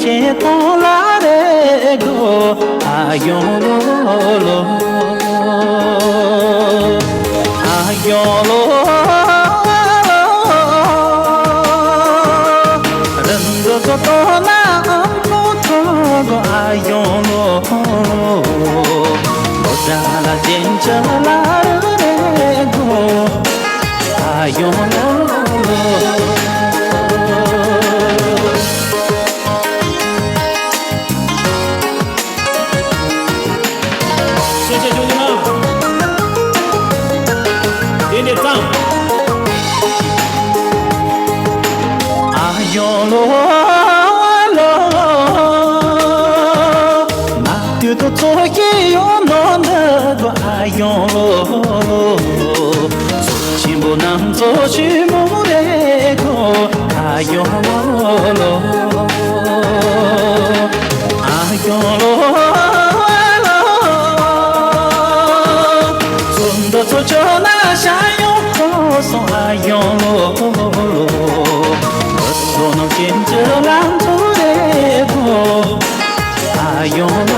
che tola re go ayon lo ayon lo rando to tola amno to go ayon lo bodala jencha la re go ayon lo都做一样难的个爱用咯，做起不能做起不得个爱用咯，爱用咯，做的做就那下用可送爱用咯，我所能见着浪做的个爱用咯。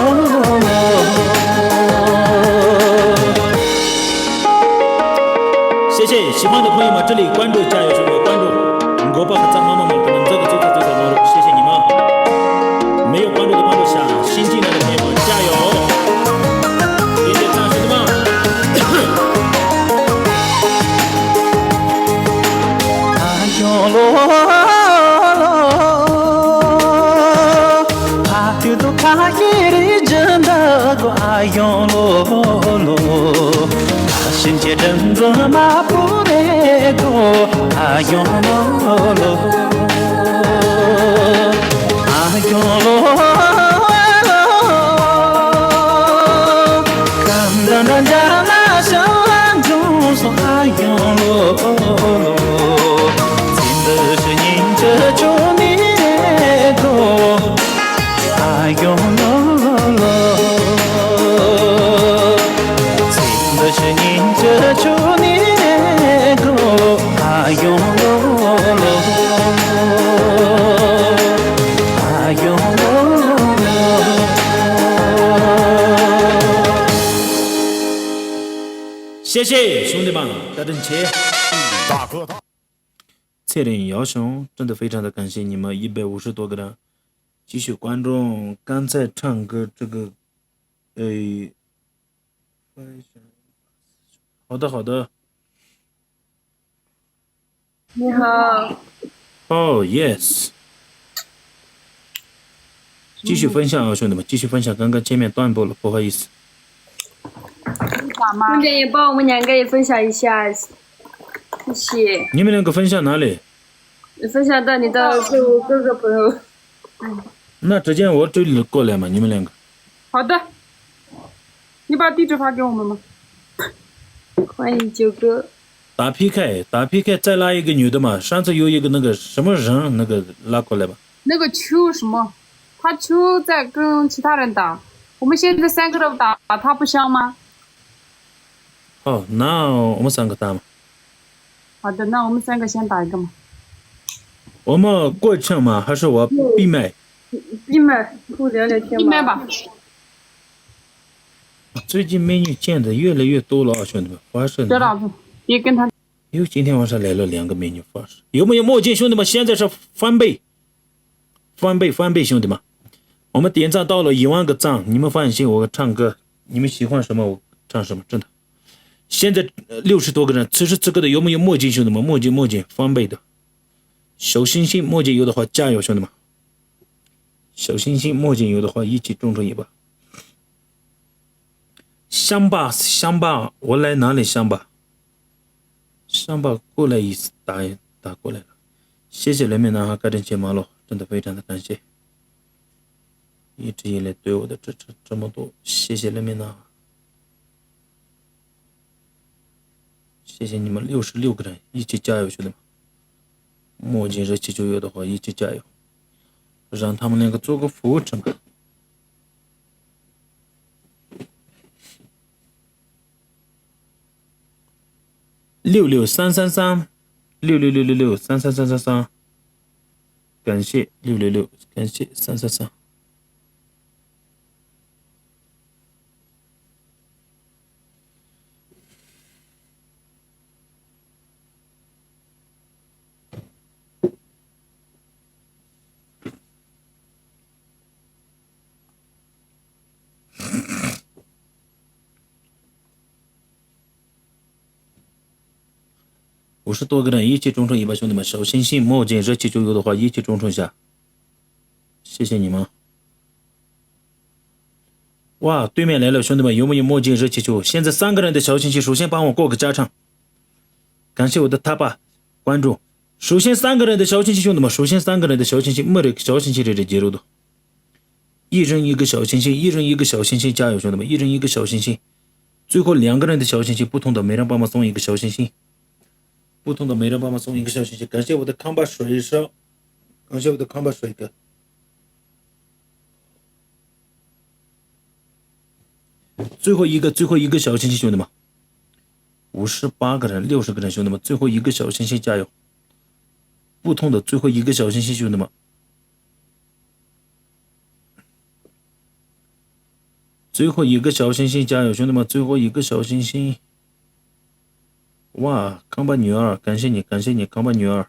谢谢喜欢的朋友们，这里关注加油兄弟关注我爸和张妈妈们，可能这个谢谢你们，没有关注的关注下，新进来的朋友们加油，谢谢张兄弟们。哎呦咯，怕丢都怕一里真的个哎呦咯。心切真子马不得过，哎呦咯，哎呦咯，看到人家那小兰中说哎呦咯，真的是您这就你的过，哎呦咯。是您这就你的歌，哎呦咯，哎呦咯，谢谢兄弟们，大正切，大哥大，策略姚兄，真的非常的感谢你们150多个人继续关注刚才唱歌这个，好的好的，你好。哦 yes， 继续分享啊兄弟们，继续分享，刚刚见面断播了，不好意思。顺便也帮我们两个也分享一下，谢谢。你们两个分享哪里？分享到你的各个朋友。那直接我这里过来嘛，你们两个。好的，你把地址发给我们吗？欢迎九哥。打 PK， 再拉一个女的嘛。上次有一个那个什么人，那个拉过来吧。那个秋什么？他秋在跟其他人打，我们现在3个人打，他不香吗？哦，那我们3个打嘛。好的，那我们3个先打一个嘛。我们过程嘛，还是我闭麦？闭麦，不聊聊天嘛。闭麦吧。最近美女见的越来越多了啊，兄弟们，发誓。知道，别跟他。又今天晚上来了2个美女，发誓。有没有墨镜，兄弟们？现在是翻倍，兄弟们！我们点赞到了1万个赞，你们放心，我唱歌，你们喜欢什么我唱什么，真的。现在60多个人，此时此刻的有没有墨镜，兄弟们？墨镜，翻倍的。小星星，墨镜有的话加油，兄弟们！小星星，墨镜有的话一起种一把。香巴，我来哪里香巴过来一次，打过来了。谢谢人民男孩改正睫毛了，真的非常的感谢，一直以来对我的支持这么多，谢谢人民男孩，谢谢你们66个人一起加油，兄弟们！墨镜热气球有的话一起加油，让他们两个做个扶持吧。66333 666663333，感谢666，感谢333。50多个人一起众筹100，兄弟们，小心心，墨镜热气球有的话一起众筹一下，谢谢你们。哇，对面来了，兄弟们，有没有墨镜热气球？现在3个人的小心心，首先帮我过个加场，感谢我的他爸关注。首先3个人的小心心，兄弟们，首先3个人的小心心，没得小心心这接入的，一人一个小心心，一人一个小心心，加油，兄弟们，一人一个小心心。最后2个人的小心心，不同的每人帮忙送一个小心心。不同的每人帮忙送一个小心心，感谢我的康巴水手，感谢我的康巴水哥。最后一个小心心，兄弟们，58个人，60个人，兄弟们，最后一个小心心，加油！不同的最后一个小心心，兄弟们，最后一个小心心，加油，兄弟们，最后一个小心心。哇，康巴女儿，感谢你，感谢你，康巴女儿，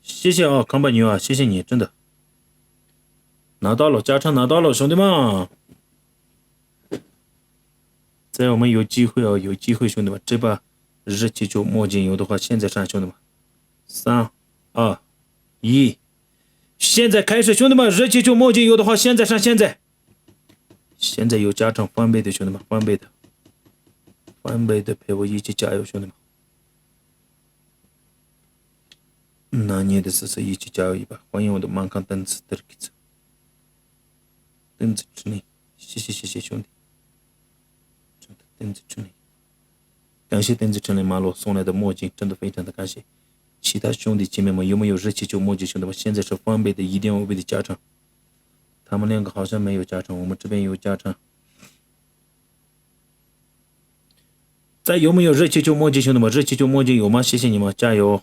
谢谢啊，康巴女儿，谢谢你，真的拿到了，加场拿到了，兄弟们，在我们有机会啊，有机会，兄弟们，这把热气球墨镜有的话，现在上，兄弟们，3、2、1，现在开始，兄弟们，热气球墨镜有的话，现在上，现在有加场翻倍的，兄弟们，翻倍的陪我一起加油，兄弟们！那年的思一起加油一把！欢迎我的满康邓子的子，邓子之内，谢谢兄弟，真的邓子之内，感谢邓子之内马洛送来的墨镜，真的非常的感谢。其他兄弟姐妹们有没有热气球墨镜？兄弟们，现在是翻倍的1.5倍的加成，他们2个好像没有加成，我们这边有加成。再有没有热气球墨镜，兄弟们？热气球墨镜有吗？谢谢你们，加油！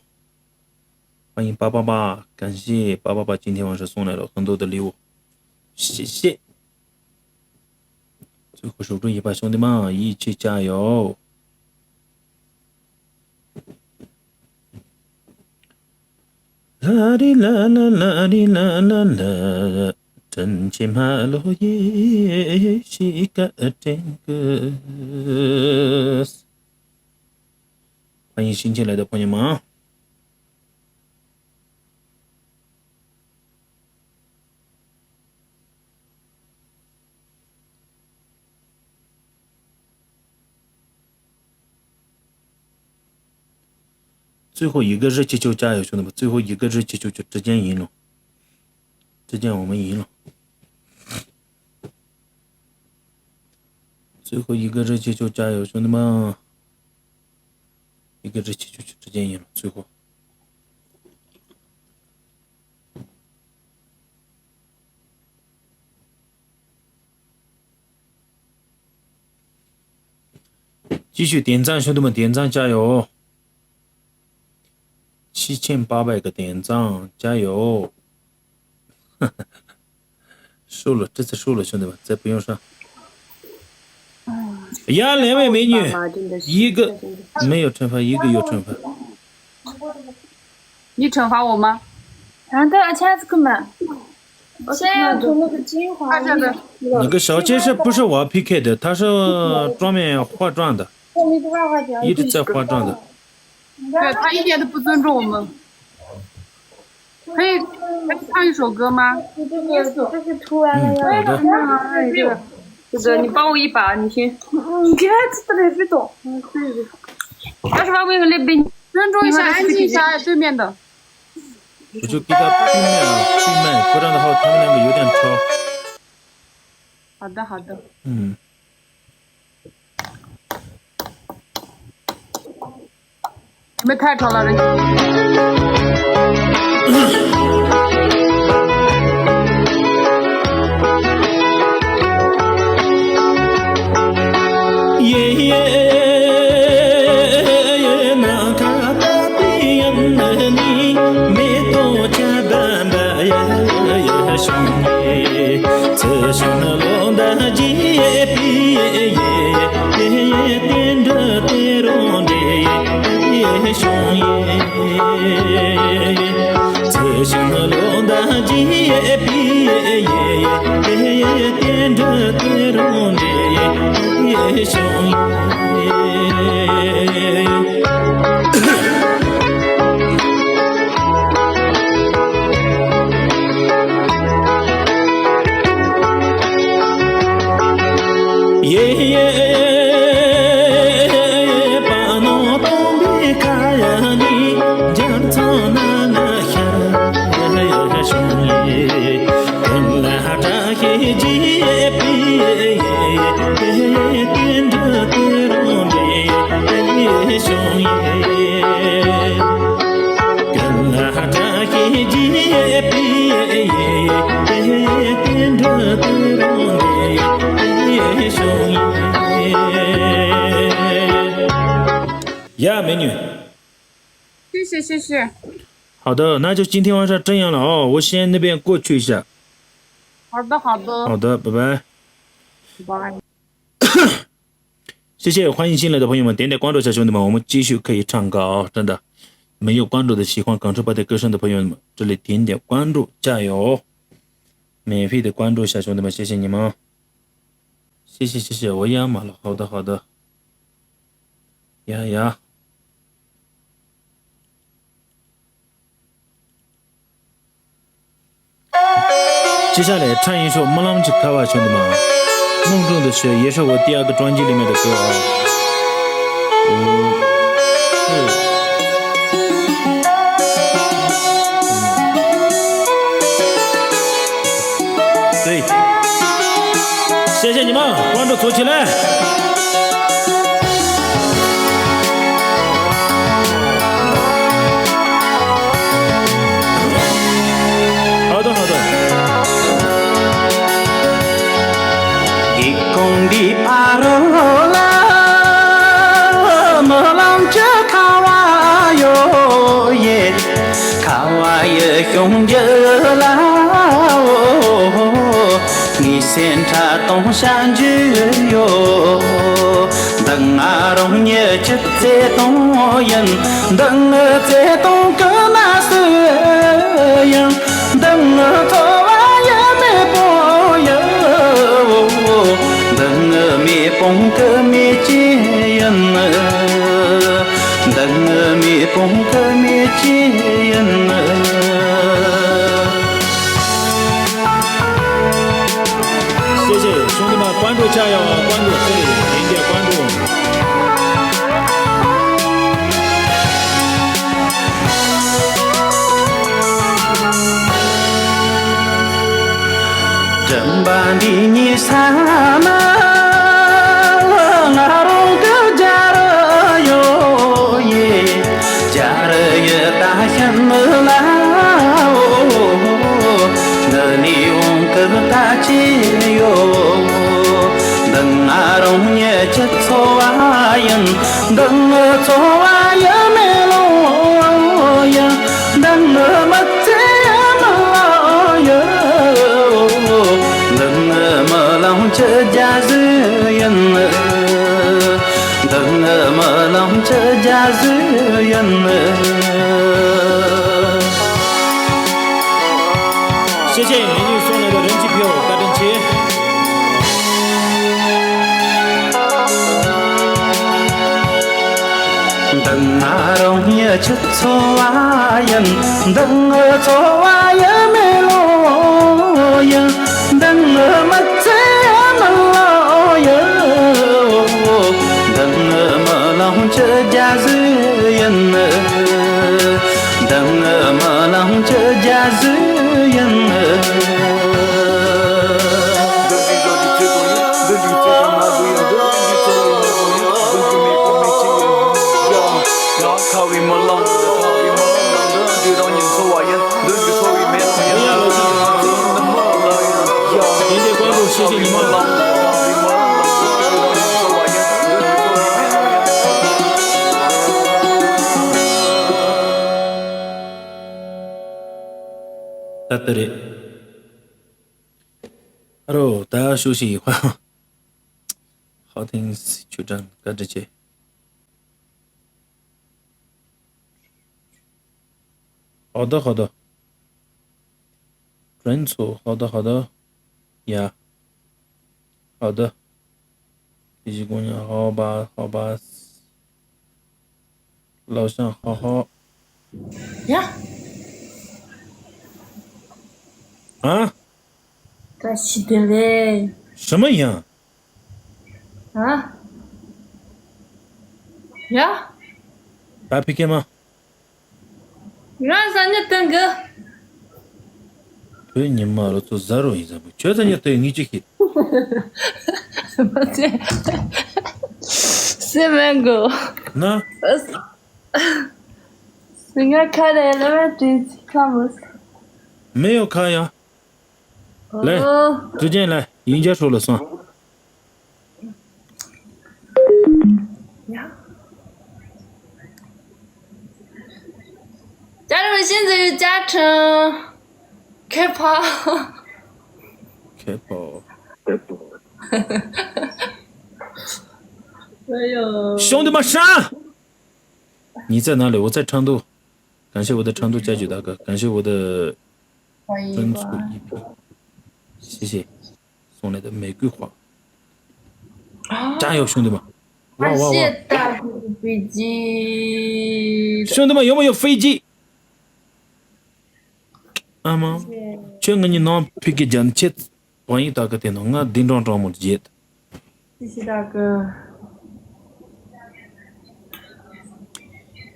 欢迎888，感谢888，今天晚上送来了很多的礼物，谢谢。最后守住100，兄弟们一起加油！啦哩啦啦啦哩啦啦啦，真情马路也是个真个。欢迎新进来的朋友们。最后一个热气球，加油，兄弟们！最后一个热气球就直接赢了，直接我们赢了。最后一个热气球，加油，兄弟们！一个热气球就直接赢了，最后。继续点赞，兄弟们，点赞加油！7800个点赞，加油！输了，这次输了，兄弟们，再不用上。呀，2位美女，一个没有惩罚，一个有惩罚。你惩罚我吗？我现在要涂那个精华液。那个小姐是不是我 PK 的？她是专门化妆的，一直在化妆的。对，他一点都不尊重我们。可以唱一首歌吗？这是涂完了好的。这个你帮我一把，你先。你看这特别懂。要是把我那个那边尊重一下，安静一下，对面的。我就给他闭麦，不然的话他们2个有点吵。好的，好的。你们太吵了，人家。那卡达比安的你没多加。兄耶，此生的龙的结比耶耶，点着点龙的兄耶，此生的龙的结比耶耶，点着点龙的兄耶。爷爷把那东北看你家藏那个兄爷，跟来扎黑鸡比点着点龙的兄爷，跟来扎黑鸡比点着点龙的兄爷呀，美女，谢谢谢谢。好的，那就今天晚上这样了哦，我先那边过去一下。好的好的。好的，拜拜。拜。谢谢，欢迎进来的朋友们，点点关注一下兄弟们，我们继续可以唱歌哦，真的。没有关注的喜欢港式派的歌声的朋友们，这里点点关注，加油！免费的关注一下兄弟们，谢谢你们哦。谢谢，我压码了，好的，呀。接下来唱一首《莫浪去卡瓦》，兄弟们，梦中的雪也是我第2个专辑里面的歌啊。对，谢谢你们，关注组起来。好的。一公里巴罗拉，莫浪着卡瓦哟耶，卡瓦耶兄弟啦。你先查东山去哟，等阿龙也去在东人，等我在东个那是人，等我头发也没波哟，等我没崩个没接人，等我没崩个没接人。谢谢兄弟们，关注加油，关注这里，点点关注。正版的你啥嘛？那龙个家了哟耶，家了也大乡么啦哦，那里用个大街哟。等阿龙也接错啊人，等我错啊也没路呀，等我没这么呀，等我没浪这家人，等我没浪这家人。谢谢美女送来的人气票，大正旗。等阿龙也去错啊人，等我错啊也没路呀，等我没这么老呀，等我没浪这家人，等我没浪这家人。谢谢你们。だったり Hello，大家休息一会儿。好听就这样，跟着接。好的，好的。准错，好的，好的。呀，好的。琪琪姑娘，好吧，好吧。老乡，好好。呀，啊？咋起的嘞？什么样？啊？呀？打 PK 吗？让啥你等个？对你妈了，做0一不？觉得你对你这些。不对，什么个？那？人家看来了吗？这次看不是？没有看呀。来，直接来，人家说了算。呀？家人们现在就加成开炮。开炮。没有。兄弟们上！你在哪里？我在成都。感谢我的成都家具大哥，感谢我的专属一品，谢谢送来的玫瑰花。加油，兄弟们！哇哇哇！谢大哥的飞机。兄弟们有没有飞机？啊妈！全给你拿皮给讲切，万一大哥电脑我顶上装么接的。谢谢大哥。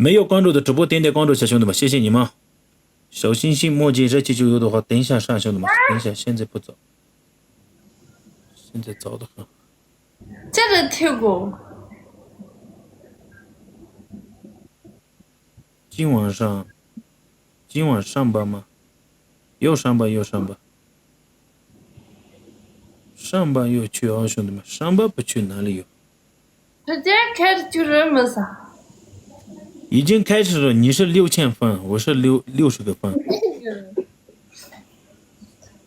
没有关注的直播点点关注下，兄弟们，谢谢你们。小星星墨迹热气球有的话，等一下上，兄弟们，等一下，现在不早，现在早得很。这个听过。今晚上班吗？又上班，上班又去啊，兄弟们，上班不去哪里有？直接开始就是没啥。已经开始了，你是6000分，我是60个分。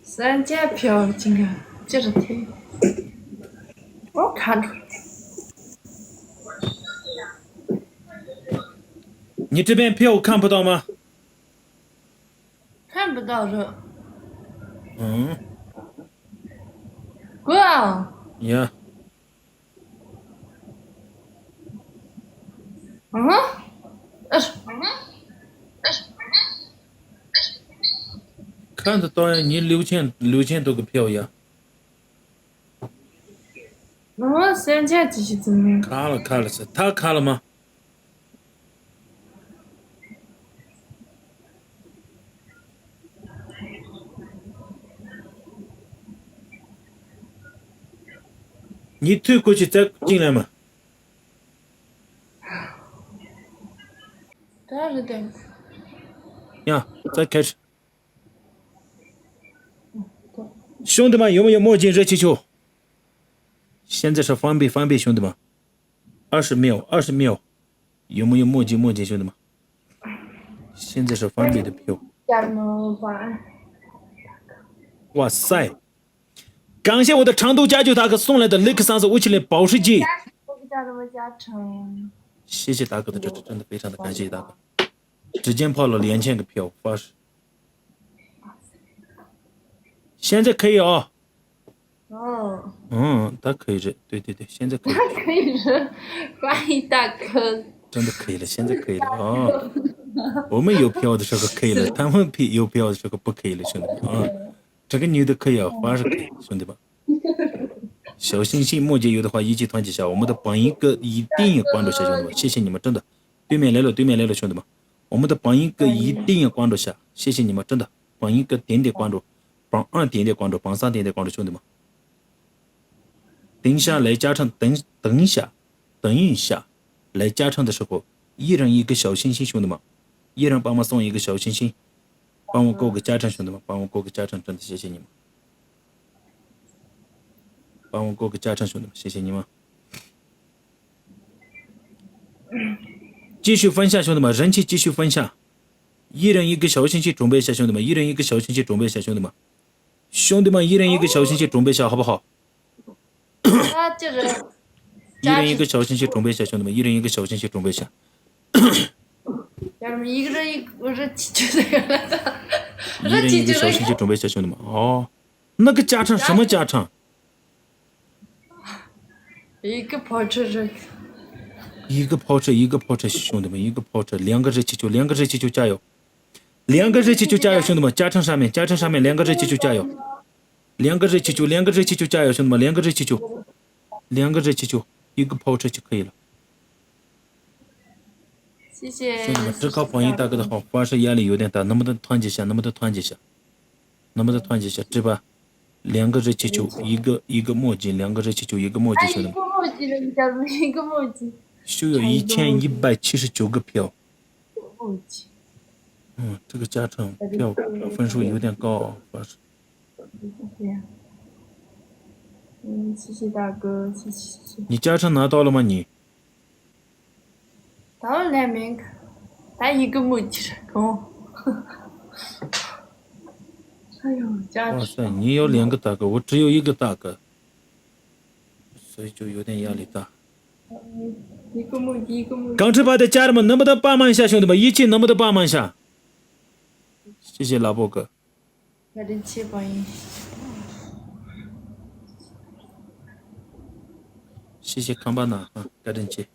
3000票，今天接着听。我看出来。你这边票看不到吗？看不到这。嗯。哥啊。呀。看得到呀，你6000多个票呀。3000继续怎么样？卡了是，他卡了吗？你退过去再进来嘛。这是对。呀，再开始。兄弟们有没有墨镜热气球？现在是翻倍，兄弟们，20秒，有没有墨镜兄弟们？现在是翻倍的票。哇塞！感谢我的成都家具大哥送来的雷克萨斯570保时捷。谢谢大哥的支持，真的非常的感谢大哥。直接跑了2000个票，发誓。现在可以啊。他可以这，对，现在可以。他可以这，欢迎大哥。真的可以了，现在可以了啊！我们有票的时候可以了，他们有票的时候不可以了，兄弟们啊！这个女的可以啊，发誓可以，兄弟们。小星星墨迹有的话一起团结下，我们的榜一哥一定要关注下，兄弟们，谢谢你们，真的。对面来了，兄弟们，我们的榜一哥一定要关注下，谢谢你们，真的。榜一哥点点关注，榜2点点关注，榜3点点关注，兄弟们。等一下来加成，等一下来加成的时候，一人一个小星星，兄弟们，一人帮忙送一个小星星，帮我过个加成，兄弟们，帮我过个加成，真的谢谢你们。帮我过个加成，兄弟们，谢谢你们。继续分享，兄弟们，人气继续分享，一人一个小星星准备一下，兄弟们，一人一个小星星准备一下，兄弟们。兄弟们，一人一个小心心准备下，好不好？他就是一人一个小心心准备下，兄弟们，一人一个小心心准备下。要是一个人一个，我说就这个了的，一人一个小心心准备下，兄弟们。哦，那个加成什么加成？一个跑车这个，一个跑车，一个跑车，兄弟们，一个跑车，两个热气球，两个热气球，加油！两个热气球加油，兄弟们！加成上面，加成上面，两个热气球加油！两个热气球，两个热气球加油，兄弟们！两个热气球，两个热气球，一个跑车就可以了。谢谢。兄弟们，只靠榜一大哥的好，凡是压力有点大，能不能团结下？能不能团结下？能不能团结下？这把两个热气球，一个墨镜，两个热气球，一个墨镜，兄弟们。一个墨迹了，一下子一个墨迹。就有1179个票。墨迹。这个加成票分数有点高，凡是。谢谢大哥，谢谢。你加成拿到了吗？你？到了2名，但一个墨迹哦。哎呦，加哇塞，你有2个大哥，我只有1个大哥，所以就有点压力大。一个墨迹，一个墨迹。刚直播的家人们，能不能帮忙一下，兄弟们，一起能不能帮忙一下？谢谢老波哥。赶紧去吧，谢谢康巴纳啊，赶紧去。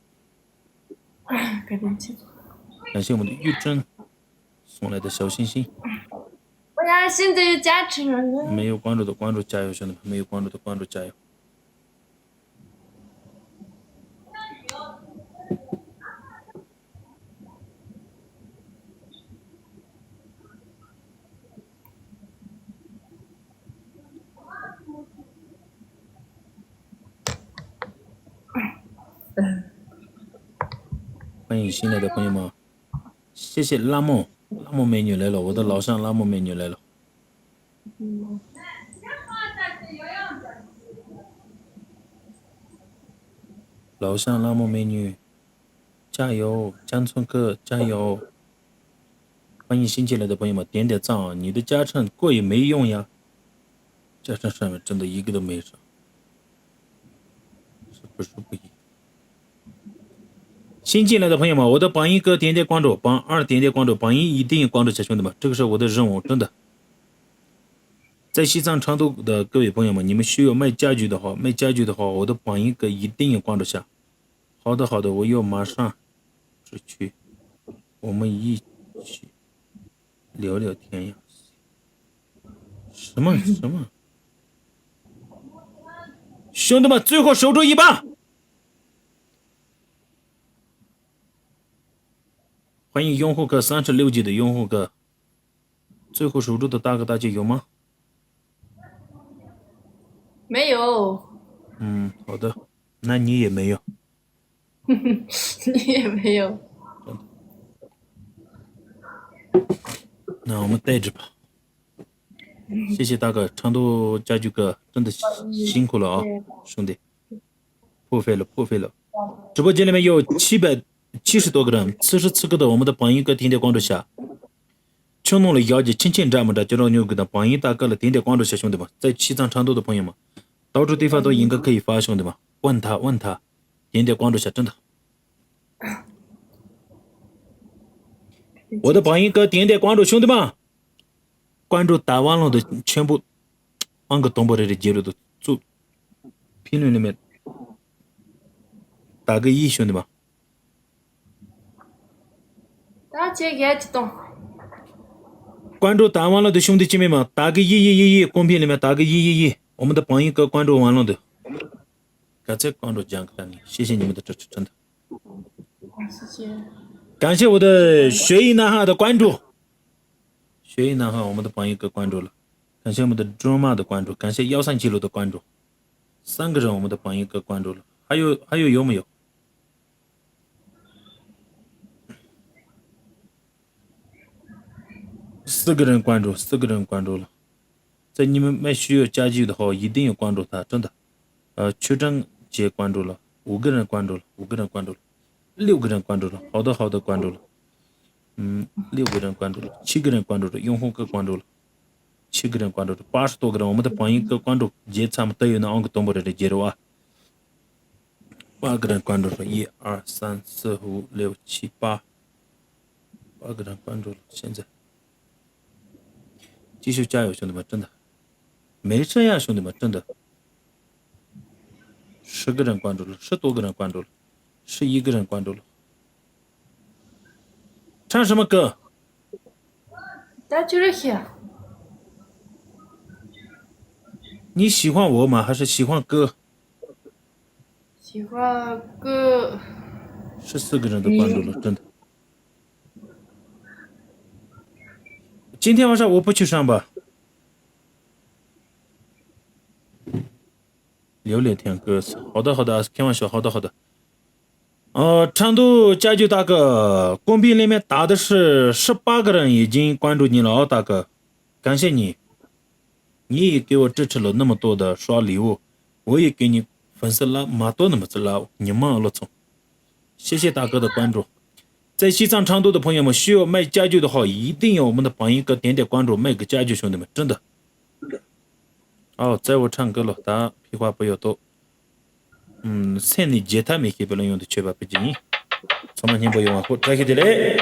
赶紧去。感谢我们的玉珍送来的小心心。我呀，现在有加成了。没有关注的关注，加油，兄弟们！没有关注的关注，加油！欢迎新来的朋友们，谢谢拉梦美女来了，我的老乡拉梦美女来了。老乡拉梦美女，加油！江村哥加油！欢迎新进来的朋友们，点点赞啊！你的加成过也没用呀，加成上面真的一个都没上，是不是不一样？新进来的朋友们，我的榜一哥点点关注，榜二点点关注，榜一一定要关注下，兄弟们，这个是我的任务，真的。在西藏成都的各位朋友们，你们需要卖家具的话，我的榜一哥一定要关注下。好的，我要马上出去，我们一起聊聊天呀。什么？兄弟们，最后守住一把。欢迎拥护哥36级的拥护哥，最后守住的大哥大姐有吗？没有。好的，那你也没有。你也没有。那我们带着吧。谢谢大哥，成都家具哥真的辛苦了啊，兄弟，破费了。直播间里面有770多个人，此时此刻的我们的榜一哥点点关注下，穷弄了妖精亲这么着，就让牛哥的榜一大哥了点点关注下，兄弟们，在西藏成都的朋友们，到处地方都应该可以发，兄弟们，问他，点点关注下，真的。我的榜一哥点点关注，兄弟们，关注打完了的全部按个东北的记录的做评论里面打个1，兄弟们。大姐也激动。关注打完了的兄弟姐妹们，打个1，公屏里面打个1，我们的榜一哥关注完了的，刚才关注讲给你，谢谢你们的支持，真的。谢谢。感谢我的学艺男孩的关注，学艺男孩我们的榜一哥关注了，感谢我们的卓玛的关注，感谢137路的关注，3个人我们的榜一哥关注了，还有没有？4个人关注了，在你们买需要家具的话，一定要关注他，真的。曲正杰关注了，5个人关注了，6个人关注了，好的关注了，6个人关注了，7个人关注了，拥护哥关注了， 7个人关注了，80多个人，我们的朋友个关注，也差不多有那2个东北人的接入啊。8个人关注了，1、2、3、4、5、6、7、8，8个人关注了，现在继续加油，兄弟们，真的没这样，兄弟们，真的。10个人关注了，10多个人关注了，11个人关注了。唱什么歌？大家热些。你喜欢我吗？还是喜欢歌喜欢歌。？14个人都关注了，真的。今天晚上我不去上班。榴莲天歌词，好的好的，开玩笑，好的好的。成都家具大哥，公屏里面打的是18个人已经关注你了，大哥，感谢你，你也给我支持了那么多的刷礼物，我也给你粉丝拉蛮多那么子拉，你忙了从，谢谢大哥的关注。在西藏成都的朋友们，需要卖家具的话，一定要我们的榜一哥点点关注，卖个家具，兄弟们，真的。在我唱歌了，大家屁话不要多。现在吉他没给不能用的缺乏不经意，从满天不用啊，我再给的嘞。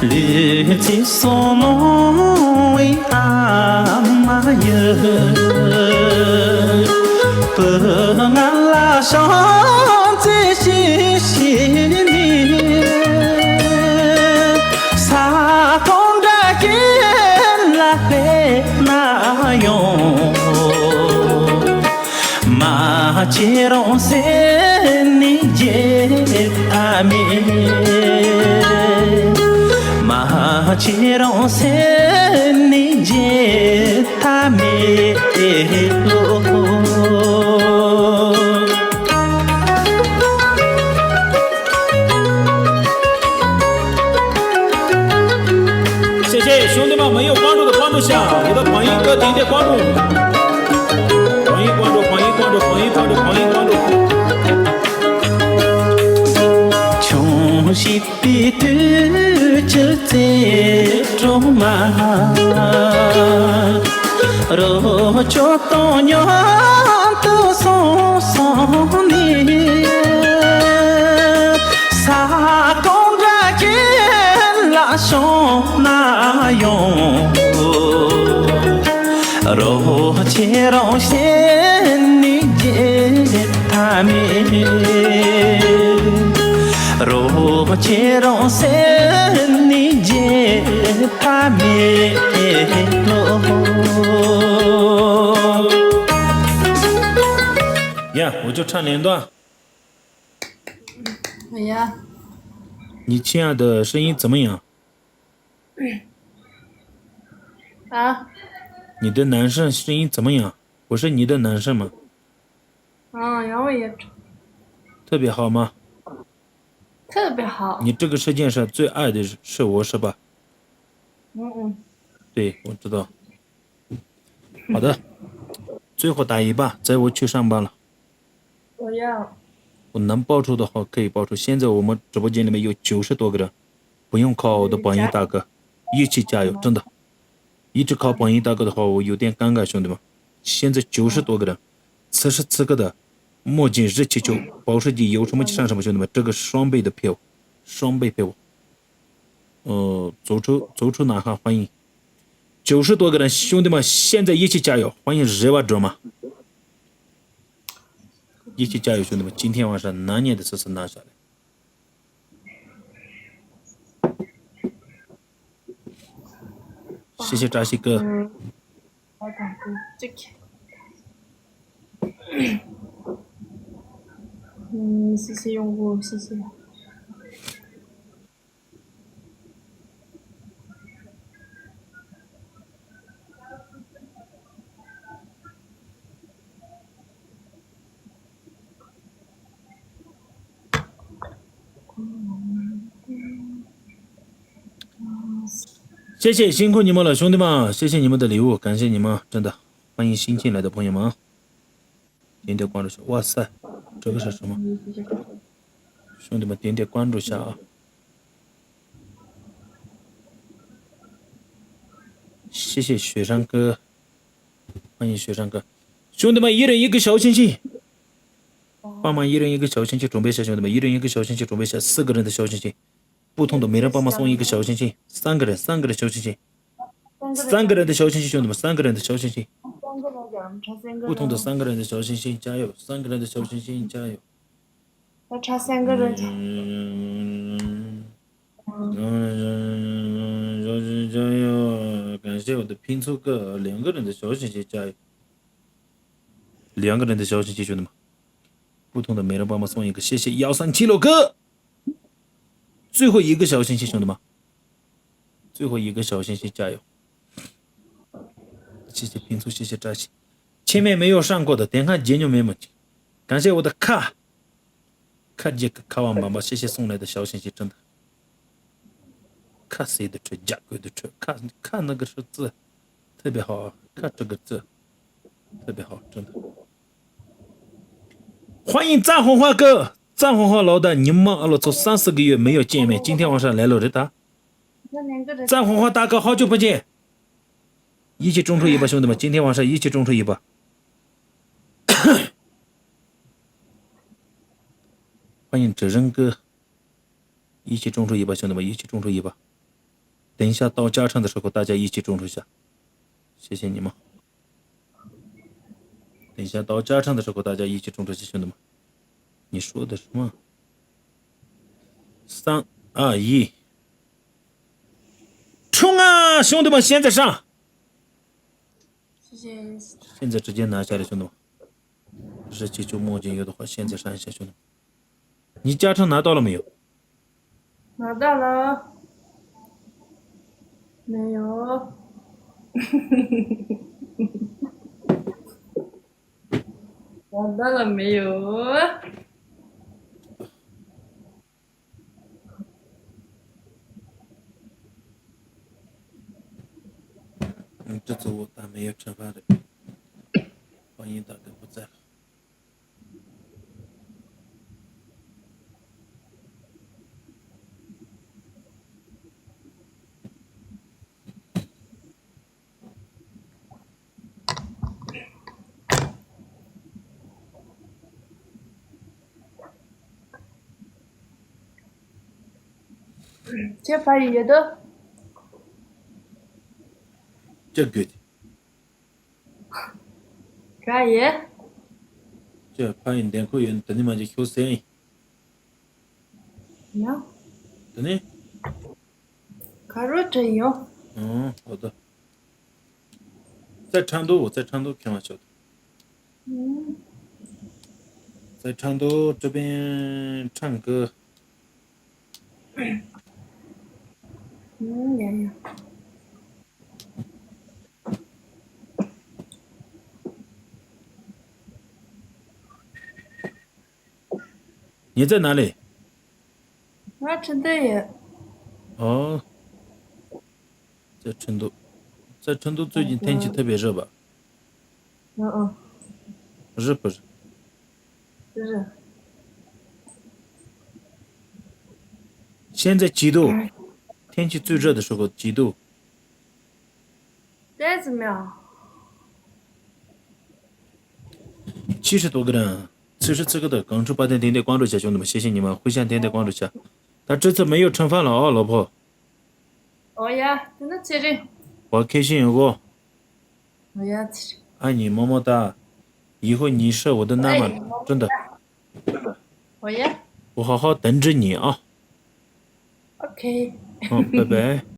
绿的索梦为阿妈哟。不安拉上在心心里，撒空的给拉来那用，马吉隆塞你接阿米，马吉隆塞你接阿米喽。谢谢兄弟们，没有关注的关注下，我的榜一哥点点关注，榜一关注，榜一关注，榜一关注，榜一关注。穷西比对着在中嘛，若就到娘都送送你，撒公着给拉上那用，若切让先你接他们。若切让先你接他们呀，我就唱2段。哎呀，你亲爱的声音怎么样？啊？你的男生声音怎么样？我是你的男生吗？然后也特别好吗？特别好。你这个世界上最爱的是我是吧？对，我知道。好的，最后打一把，在我去上班了。我要。我能报出的话可以报出。现在我们直播间里面有90多个人，不用靠我的榜一大哥，一起加油，真的。一直靠榜一大哥的话，我有点尴尬，兄弟们。现在90多个人，此时此刻的墨镜、热气球、保时捷有什么上什么，兄弟们，这个是双倍的票，双倍票。走出呐喊，欢迎90多个人，兄弟们，现在一起加油，欢迎热瓦卓玛，一起加油，兄弟们，今天晚上难念的事拿下来。谢谢扎西哥。谢谢用户，谢谢。谢谢，辛苦你们了，兄弟们，谢谢你们的礼物，感谢你们，真的，欢迎新进来的朋友们，点点关注下。哇塞，这个是什么？兄弟们点点关注下啊！谢谢雪山哥，欢迎雪山哥，兄弟们一人一个小星星，帮忙一人一个小星星准备下，兄弟们一人一个小星星准备下，4个人的小星星，不同的每人帮忙送一个小星星，3个人小星星，3个人的小星星，兄弟们3个人的小星星，不同的3个人的小星星，加油！3个人的小星星，加油！要差3个人。小星加油！感谢我的拼凑哥，2个人的小星星，加油！2个人的小星星，兄弟们，不同的每人帮忙送一个，谢谢1376哥。最后一个小星星，兄弟们，最后一个小星星，加油！谢谢拼凑，谢谢扎西。前面没有上过的，点看节目没问题。感谢我的卡杰克卡王妈妈，谢谢送来的小星星，真的。看谁的车，家贵的车，看那个是字，特别好啊！看这个字，特别好，真的。欢迎张红花哥，张红花老大，你们了从3-4个月没有见面，今天晚上来了的他。张红花大哥，好久不见，一起中出一把，兄弟们，今天晚上一起中出一把。欢迎哲人哥，一起中出一把，兄弟们，一起中出一把。等一下到加场的时候，大家一起中出一下，谢谢你们。等一下到加场的时候，大家一起中出一下，兄弟们。你说的什么？3、2、1，冲啊，兄弟们！现在上，谢谢。现在直接拿下来，兄弟们。日记就墨镜有的话，现在上一下，兄弟们。你加成拿到了没有？拿到了。没有。拿到了没有？这次我打没有惩罚的，欢迎大哥不在了。这把鱼的。这个的，可以。这怕你点口音，等你们就休息。有。等你。卡入真有。好的。在成都，开玩笑的。在成都这边唱歌。也有。你在哪里？我成都也。在成都，在成都最近天气特别热吧？热不热？热。现在几度？天气最热的时候几度？这怎么样？70多个人，此时此刻的刚出8点点点关注一下，兄弟们，谢谢你们，互相点点关注一下。他这次没有盛饭了啊，老婆。呀，真的吃的。我开心哦。我也吃。爱你么么哒，以后你是我的男人，真的。我也。我好好等着你啊。OK。拜拜。